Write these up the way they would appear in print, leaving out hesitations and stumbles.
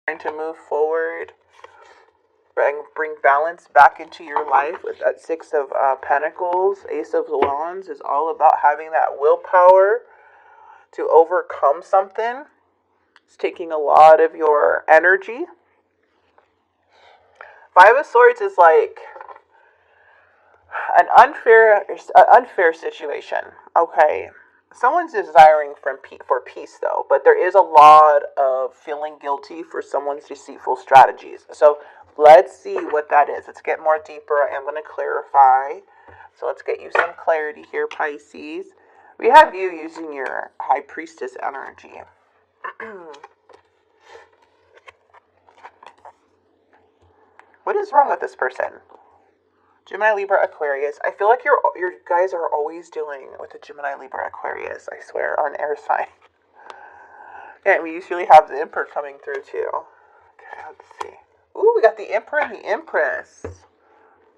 trying to move forward, bring balance back into your life with that Six of Pentacles. Ace of Wands is all about having that willpower to overcome something. It's taking a lot of your energy. Five of Swords is like an unfair situation. Okay. Someone's desiring for peace, though, but there is a lot of feeling guilty for someone's deceitful strategies. So let's see what that is. Let's get more deeper. I'm going to clarify. So let's get you some clarity here, Pisces. We have you using your High Priestess energy. What is wrong with this person? Gemini, Libra, Aquarius. I feel like your guys are always dealing with a Gemini, Libra, Aquarius, I swear, or an air sign. Yeah, we usually have the Emperor coming through too. Okay, let's see. Ooh, we got the Emperor and the Empress.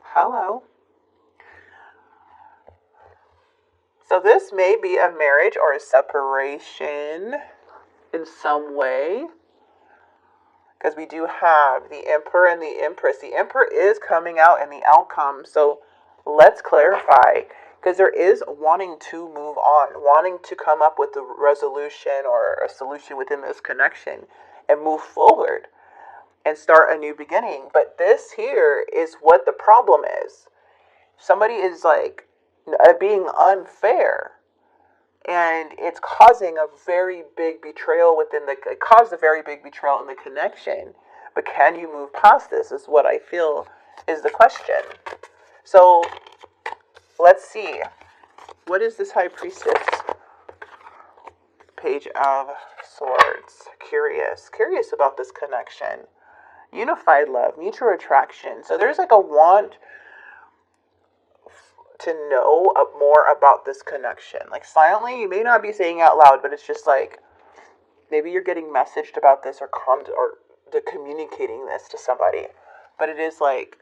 Hello. So this may be a marriage or a separation in some way. Because we do have the Emperor and the Empress. The Emperor is coming out in the outcome. So let's clarify. Because there is wanting to move on. Wanting to come up with a resolution or a solution within this connection. And move forward. And start a new beginning. But this here is what the problem is. Somebody is like being unfair. And it's causing a very big betrayal it caused a very big betrayal in the connection. But can you move past this is what I feel is the question. So, let's see. What is this High Priestess? Page of Swords. Curious about this connection. Unified love, mutual attraction. So there's like a want to know more about this connection. Like silently, you may not be saying out loud, but it's just like maybe you're getting messaged about this or communicating this to somebody. But it is like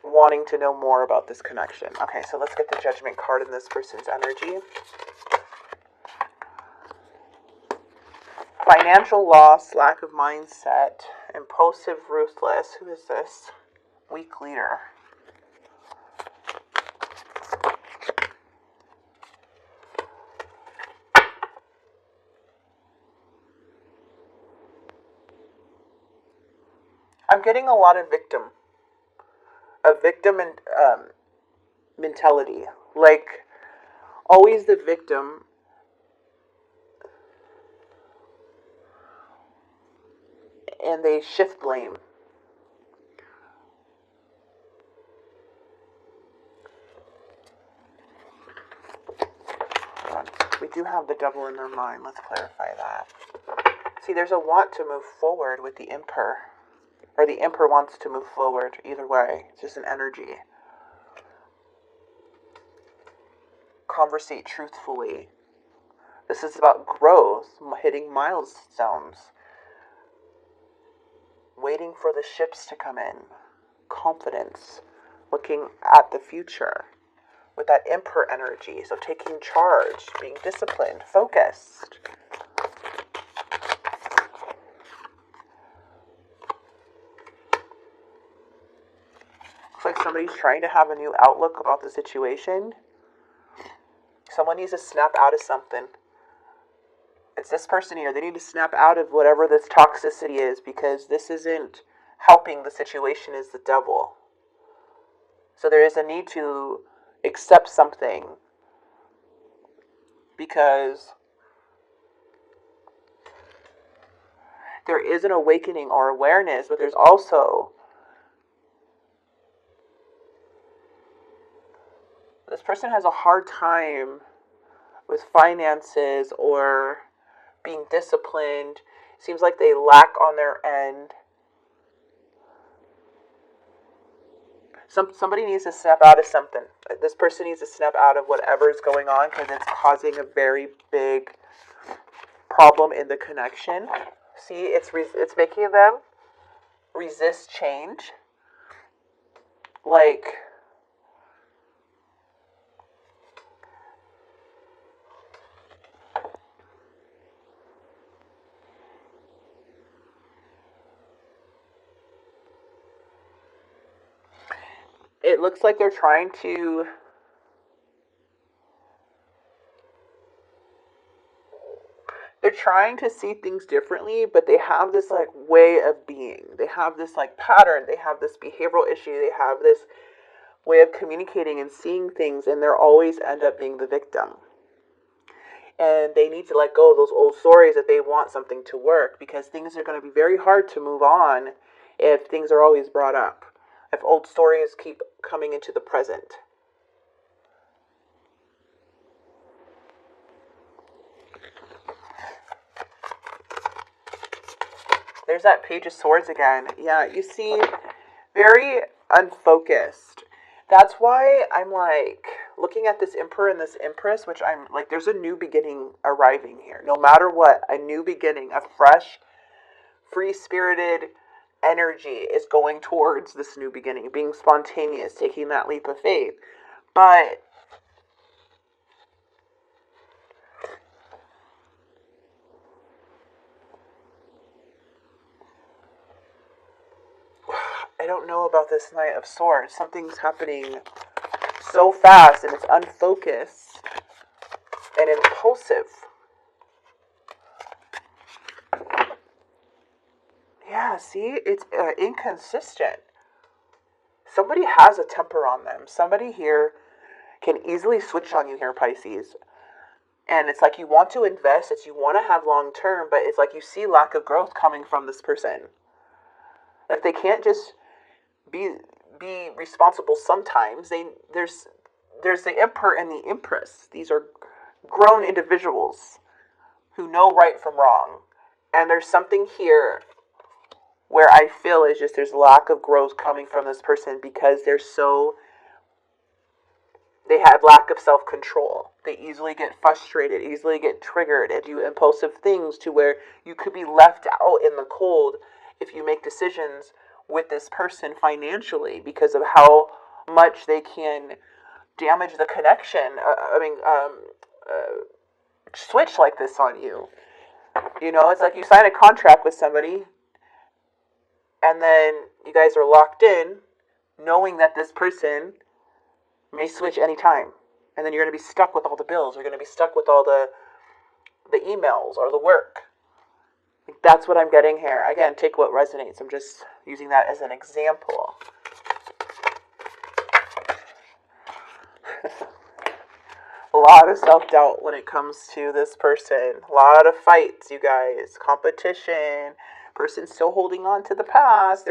wanting to know more about this connection. Okay, so let's get the Judgment card in this person's energy. Financial loss, lack of mindset, impulsive, ruthless. Who is this? Weak leader. I'm getting a lot of victim mentality. Like, always the victim. And they shift blame. We do have the Devil in their mind. Let's clarify that. See, there's a want to move forward with the Emperor. Or the Emperor wants to move forward. Either way. It's just an energy. Conversate truthfully. This is about growth. Hitting milestones. Waiting for the ships to come in. Confidence. Looking at the future. With that Emperor energy. So taking charge. Being disciplined. Focused. Looks like somebody's trying to have a new outlook about the situation. Someone needs to snap out of something. It's this person here. They need to snap out of whatever this toxicity is, because this isn't helping the situation. Is the Devil. So there is a need to accept something, because there is an awakening or awareness, but there's also this person has a hard time with finances or being disciplined. Seems like they lack on their end. Somebody needs to snap out of something. This person needs to snap out of whatever is going on, because it's causing a very big problem in the connection. See, it's making them resist change. Like, it looks like they're trying to see things differently, but they have this like way of being. They have this like pattern. They have this behavioral issue. They have this way of communicating and seeing things, and they're always end up being the victim. And they need to let go of those old stories if they want something to work, because things are going to be very hard to move on if things are always brought up, if old stories keep coming into the present. There's that Page of Swords again. Yeah, you see, very unfocused. That's why I'm like looking at this Emperor and this Empress, which I'm like, there's a new beginning arriving here. No matter what, a new beginning, a fresh, free-spirited energy is going towards this new beginning, being spontaneous, taking that leap of faith. But I don't know about this Knight of Swords. Something's happening so fast, and it's unfocused and impulsive. Yeah, see, it's inconsistent. Somebody has a temper on them. Somebody here can easily switch on you here, Pisces. And it's like you want to invest, you want to have long term, but it's like you see lack of growth coming from this person. Like they can't just be responsible sometimes. There's the Emperor and the Empress. These are grown individuals who know right from wrong. And there's something here where I feel is just there's lack of growth coming from this person because they have lack of self-control. They easily get frustrated, easily get triggered, and do impulsive things to where you could be left out in the cold if you make decisions with this person financially because of how much they can damage the connection. Switch like this on you. You know, it's like you sign a contract with somebody and then you guys are locked in knowing that this person may switch anytime. And then you're going to be stuck with all the bills. You're going to be stuck with all the emails or the work. That's what I'm getting here. Again, take what resonates. I'm just using that as an example. A lot of self-doubt when it comes to this person. A lot of fights, you guys. Competition. Person's still holding on to the past.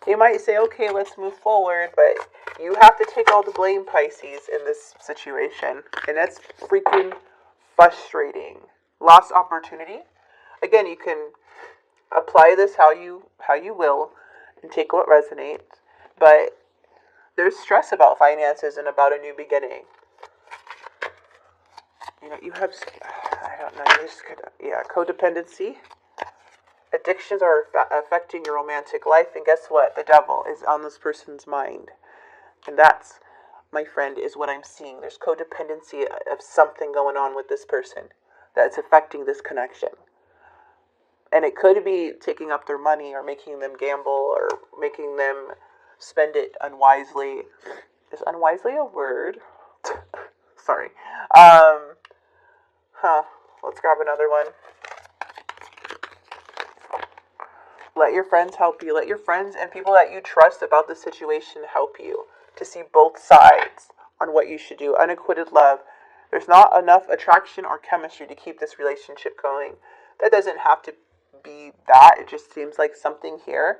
They might say, okay, let's move forward, but you have to take all the blame, Pisces, in this situation. And that's freaking frustrating. Lost opportunity. Again, you can apply this how you will and take what resonates. But there's stress about finances and about a new beginning. You know, you have, I don't know, codependency. Addictions are affecting your romantic life, and guess what? The devil is on this person's mind. And that's, my friend, is what I'm seeing. There's codependency of something going on with this person that's affecting this connection. And it could be taking up their money or making them gamble or making them spend it unwisely. Is unwisely a word? Sorry. Let's grab another one. Let your friends help you. Let your friends and people that you trust about the situation help you to see both sides on what you should do. Unacquitted love. There's not enough attraction or chemistry to keep this relationship going. That doesn't have to be that. It just seems like something here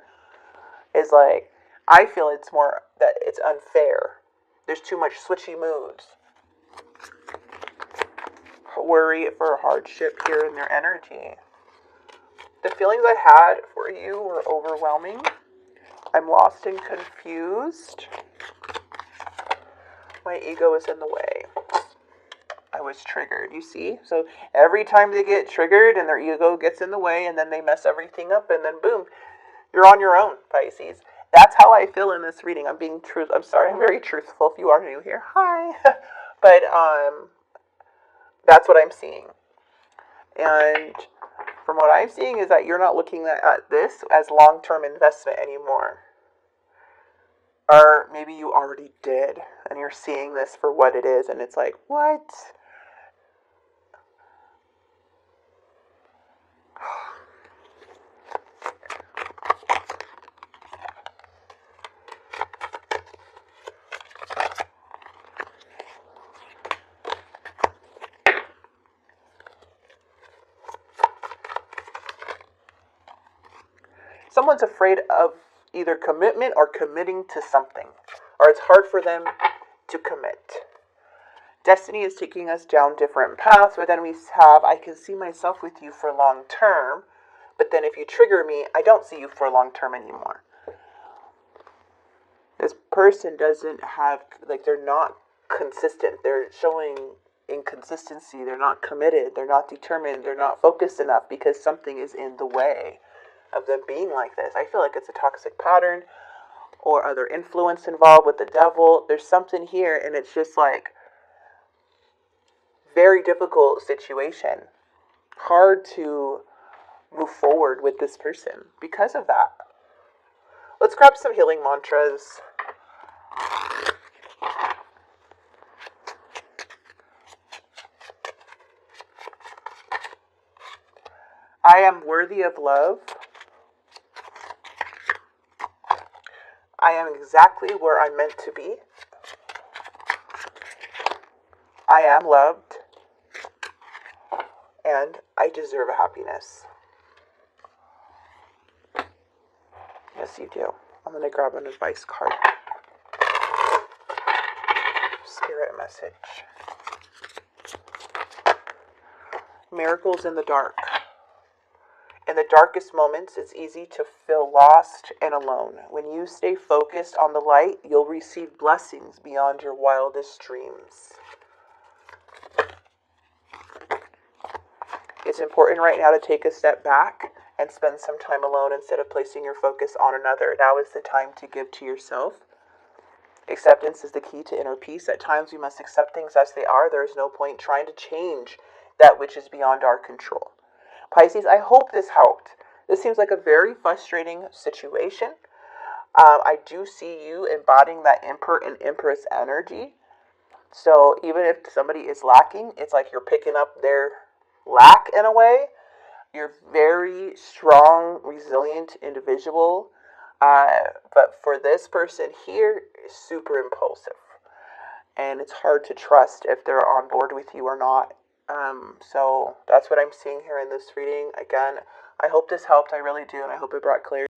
is like, I feel it's more that it's unfair. There's too much switchy moods. Worry for hardship here in their energy. The feelings I had for you were overwhelming. I'm lost and confused. My ego is in the way. I was triggered, you see? So every time they get triggered and their ego gets in the way and then they mess everything up and then boom, you're on your own, Pisces. That's how I feel in this reading. I'm very truthful if you are new here. Hi. But that's what I'm seeing. And from what I'm seeing is that you're not looking at this as long-term investment anymore. Or maybe you already did and you're seeing this for what it is and it's like, what? Someone's afraid of either commitment or committing to something, or it's hard for them to commit. Destiny is taking us down different paths, but then we have, I can see myself with you for long term, but then if you trigger me, I don't see you for long term anymore. This person doesn't have, like, they're not consistent. They're showing inconsistency. They're not committed. They're not determined. They're not focused enough because something is in the way of them being like this. I feel like it's a toxic pattern or other influence involved with the devil. There's something here, and it's just like very difficult situation. Hard to move forward with this person because of that. Let's grab some healing mantras. I am worthy of love. I am exactly where I'm meant to be. I am loved. And I deserve a happiness. Yes, you do. I'm going to grab an advice card. Spirit message. Miracles in the dark. In the darkest moments, it's easy to feel lost and alone. When you stay focused on the light, you'll receive blessings beyond your wildest dreams. It's important right now to take a step back and spend some time alone instead of placing your focus on another. Now is the time to give to yourself. Acceptance is the key to inner peace. At times we must accept things as they are. There is no point trying to change that which is beyond our control. Pisces, I hope this helped. This seems like a very frustrating situation. I do see you embodying that Emperor and Empress energy. So even if somebody is lacking, it's like you're picking up their lack in a way. You're very strong, resilient individual. But for this person here, super impulsive. And it's hard to trust if they're on board with you or not. So that's what I'm seeing here in this reading. Again, I hope this helped. I really do. And I hope it brought clarity.